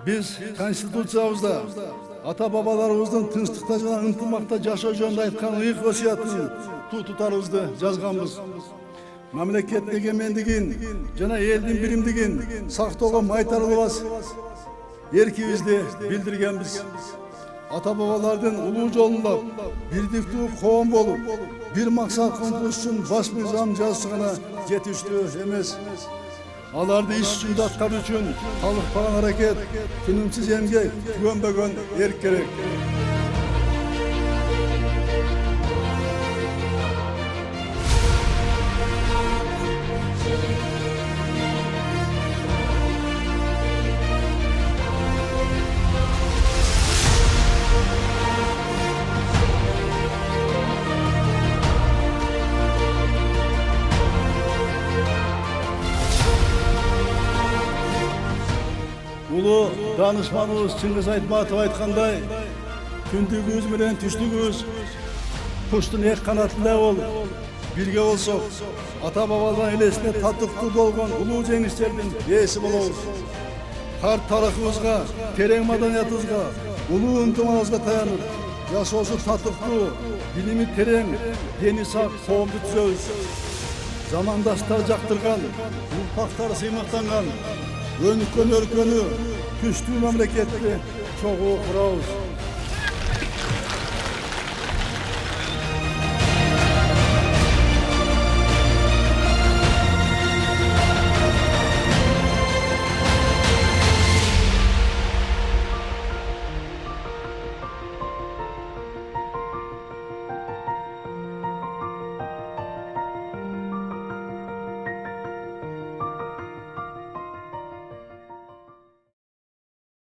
Biz konstitutsiyamızda ata-babalarımızın tinchlikda жана ынтымакта жашоо жөнүндө айткан ыйык өсиятын туутарыбызды жазганбыз. Мамлекеттин эгемендигин жана элдин биримдигин сактоого майтарылбас эркибизди билдиргенбиз. Ата-бабалардын улуу жолунда бирдиктүү коом болуп, бир максатка умтулуш үчүн баш мыйзам жазышы гана жетиштүү эмес. Аларды иш жүзүндө аткаруу үчүн талык баран аракет, тынымсыз эмгек, күбөнбөгөн эрк керек. Улуу данышманыбыз Чыңгыз Айтматов айткандай, күндүгүбүз менен түштүгүбүз куштун эки канатындай болуп, бирге болсок, ата-бабалардын элесине татыктуу болгон улуу жеңиштердин ээси болобуз. Карт тарыхыбызга, терең маданиятыбызга, улуу ынтымагыбызга таянып, жашоосу татыктуу, билими терең, дени сак коомду түзөбүз. Замандаштар жактырган, урпактары сыймактанган, өнүккөн өлкөнү, күчтүү мамлекетти чогуу курабыз.